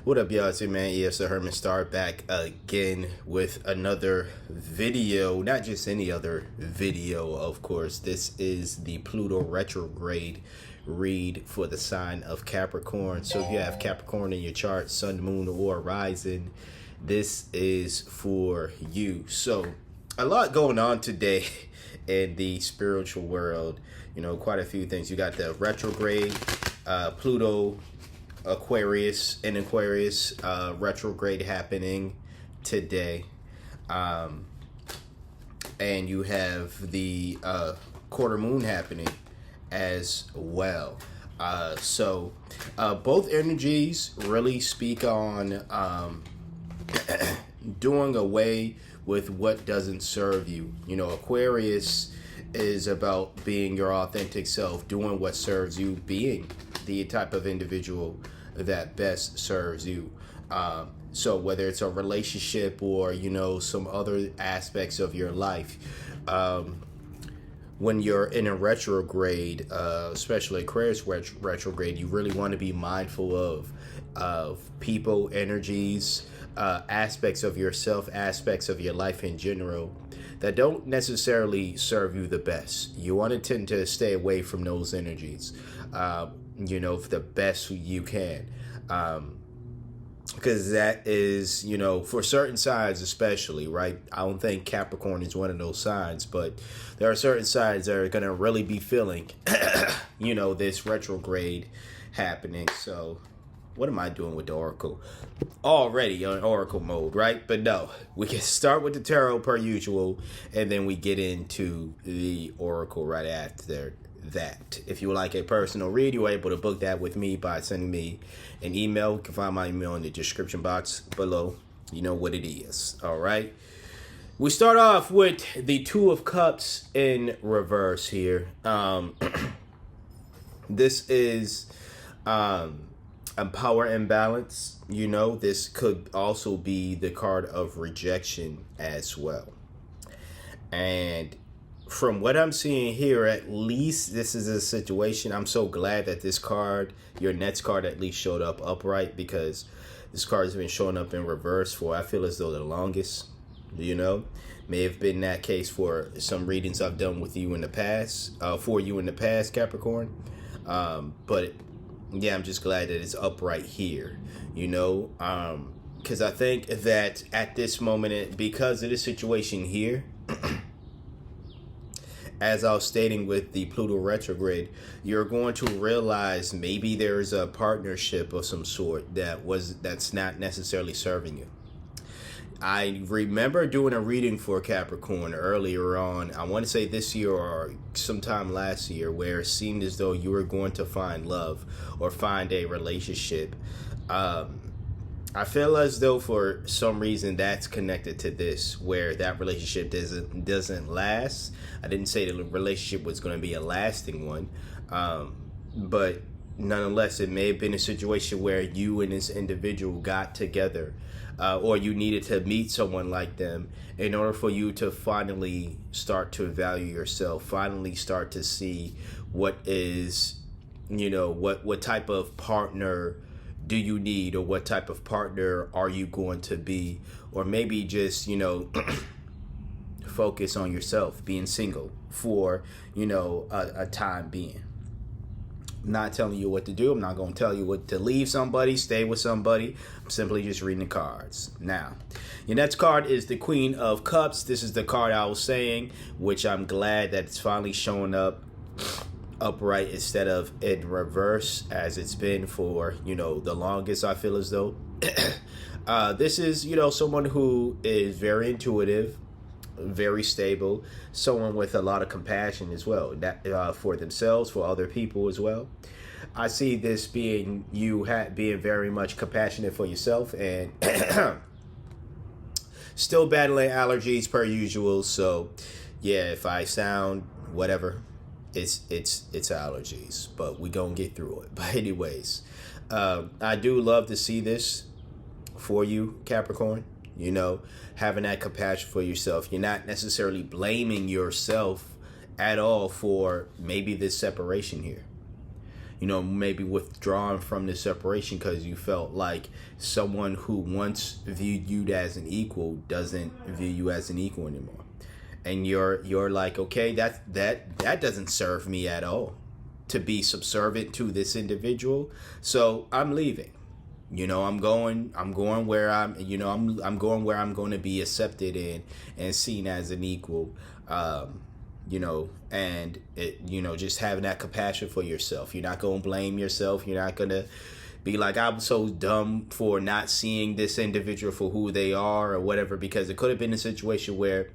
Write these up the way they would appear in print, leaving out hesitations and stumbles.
What up, y'all? It's your man, ES the Herman Star, back again with another video. Not just any other video, of course. This is the Pluto Retrograde read for the sign of Capricorn. So if you have Capricorn in your chart, sun, moon, or rising, this is for you. So a lot going on today in the spiritual world. You know, quite a few things. You got the retrograde, Pluto Aquarius retrograde happening today, and you have the quarter moon happening as well. So both energies really speak on doing away with what doesn't serve you. You know, Aquarius is about being your authentic self, doing what serves you, being the type of individual that best serves you. So whether it's a relationship or, you know, some other aspects of your life, when you're in a retrograde, especially Aquarius retrograde, you really want to be mindful of people, energies, aspects of yourself, aspects of your life in general that don't necessarily serve you the best. You want to tend to stay away from those energies, you know, for the best you can. Because that is, you know, for certain signs especially, right? I don't think Capricorn is one of those signs, but there are certain signs that are going to really be feeling, you know, this retrograde happening. So what am I doing with the Oracle? Already on Oracle mode, right? But no, we can start with the Tarot per usual, and then we get into the Oracle right after that. If you would like a personal read, you are able to book that with me by sending me an email. You can find my email in the description box below. You know what it is. All right. We start off with the Two of Cups in reverse here. This is a power imbalance. You know, this could also be the card of rejection as well. And from what I'm seeing here, at least this is a situation. I'm so glad that this card, your next card, at least showed up upright, because this card has been showing up in reverse for, I feel as though, the longest. You know, may have been that case for some readings I've done with you in the past, for you in the past, Capricorn. But yeah, I'm just glad that it's upright here, you know, because I think that at this moment, because of the situation here, as I was stating with the Pluto retrograde, you're going to realize maybe there's a partnership of some sort that's not necessarily serving you. I remember doing a reading for Capricorn earlier on, I want to say this year or sometime last year, where it seemed as though you were going to find love or find a relationship. I feel as though for some reason that's connected to this, where that relationship doesn't last. I didn't say the relationship was going to be a lasting one, but nonetheless, it may have been a situation where you and this individual got together, or you needed to meet someone like them in order for you to finally start to value yourself, finally start to see what is, you know, what type of partner do you need, or what type of partner are you going to be, or maybe just, you know, focus on yourself, being single for, you know, a time being. I'm not telling you what to do. I'm not going to tell you what to leave somebody, stay with somebody. I'm simply just reading the cards. Now, your next card is the Queen of Cups. This is the card I was saying, which I'm glad that it's finally showing up upright instead of in reverse, as it's been for, you know, the longest, I feel as though. This is, you know, someone who is very intuitive, very stable, someone with a lot of compassion as well, that for themselves, for other people as well. I see this being you being very much compassionate for yourself, and still battling allergies per usual. So yeah, if I sound whatever, it's allergies, but we gonna get through it. But anyways, I do love to see this for you, Capricorn. You know, having that compassion for yourself. You're not necessarily blaming yourself at all for maybe this separation here. maybe withdrawing from the separation because you felt like someone who once viewed you as an equal doesn't view you as an equal anymore. And you're like, okay, that doesn't serve me at all to be subservient to this individual. So I'm leaving. I'm going where I'm going where I'm going to be accepted and seen as an equal. And just having that compassion for yourself. You're not going to blame yourself. You're not going to be like, I'm so dumb for not seeing this individual for who they are or whatever, because it could have been a situation where,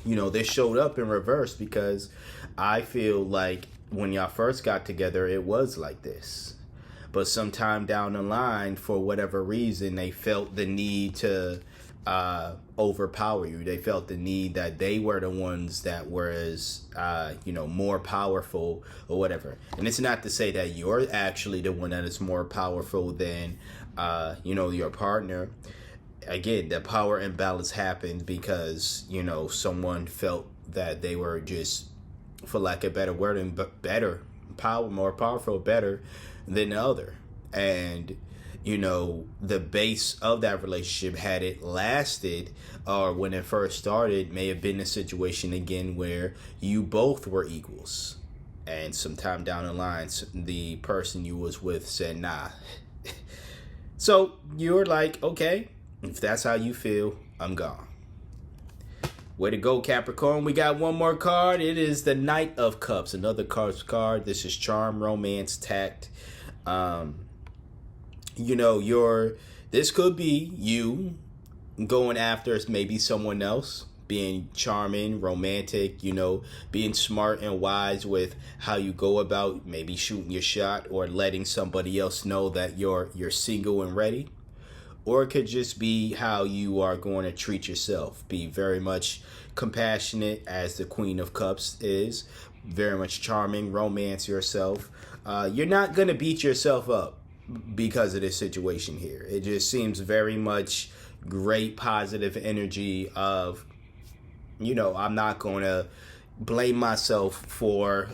they showed up in reverse, because I feel like when y'all first got together, it was like this. But sometime down the line, for whatever reason, they felt the need to overpower you. They felt the need that they were the ones that were more powerful or whatever. And it's not to say that you're actually the one that is more powerful than, your partner. Again, the power imbalance happened because, someone felt that they were just, for lack of a better word, more powerful, better than the other. And the base of that relationship, had it lasted or when it first started, may have been a situation again where you both were equals, and sometime down the line the person you was with said nah. So you're like, okay, if that's how you feel, I'm gone. Way to go, Capricorn. We got one more card. It is the Knight of Cups, another card. This is charm, romance, tact. This could be you going after maybe someone else, being charming, romantic, being smart and wise with how you go about maybe shooting your shot or letting somebody else know that you're single and ready. Or it could just be how you are going to treat yourself. Be very much compassionate, as the Queen of Cups is. Very much charming, romance yourself. You're not going to beat yourself up because of this situation here. It just seems very much great positive energy of, I'm not going to blame myself for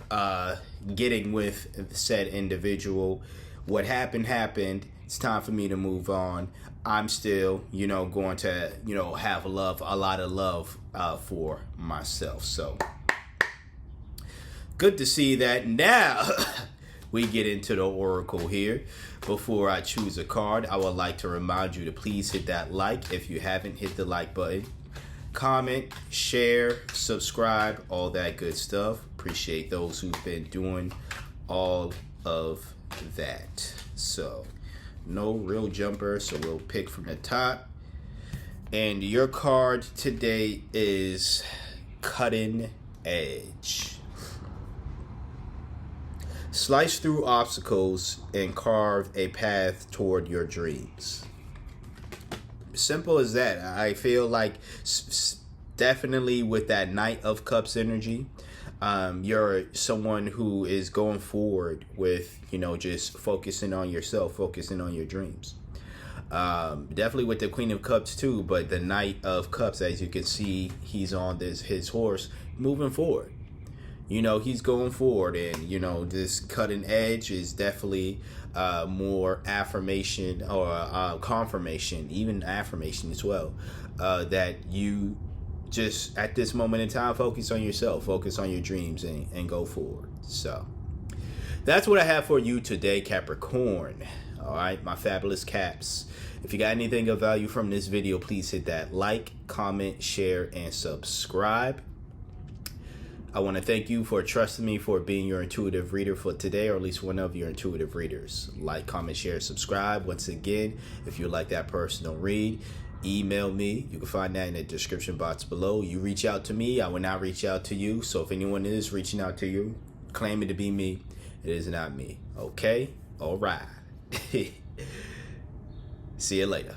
getting with said individual. What happened. It's time for me to move on. I'm still, going to, have a lot of love for myself. So good to see that. Now we get into the oracle here. Before I choose a card, I would like to remind you to please hit that like if you haven't hit the like button. Comment, share, subscribe, all that good stuff. Appreciate those who've been doing all of that. So no real jumper, so we'll pick from the top. And your card today is Cutting Edge. Slice through obstacles and carve a path toward your dreams. Simple as that. I feel like definitely with that Knight of Cups energy, you're someone who is going forward with, just focusing on yourself, focusing on your dreams. Definitely with the Queen of Cups too, but the Knight of Cups, as you can see, he's on his horse moving forward. He's going forward, and, this cutting edge is definitely more affirmation or confirmation, even affirmation as well, that you just at this moment in time focus on yourself, focus on your dreams, and go forward. So that's what I have for you today, Capricorn. All right, my fabulous Caps. If you got anything of value from this video, please hit that like, comment, share, and subscribe. I want to thank you for trusting me for being your intuitive reader for today, or at least one of your intuitive readers. Like, comment, share, subscribe. Once again, if you like that personal read, email me. You can find that in the description box below. You reach out to me, I will not reach out to you. So if anyone is reaching out to you, claiming to be me, it is not me. Okay? All right. See you later.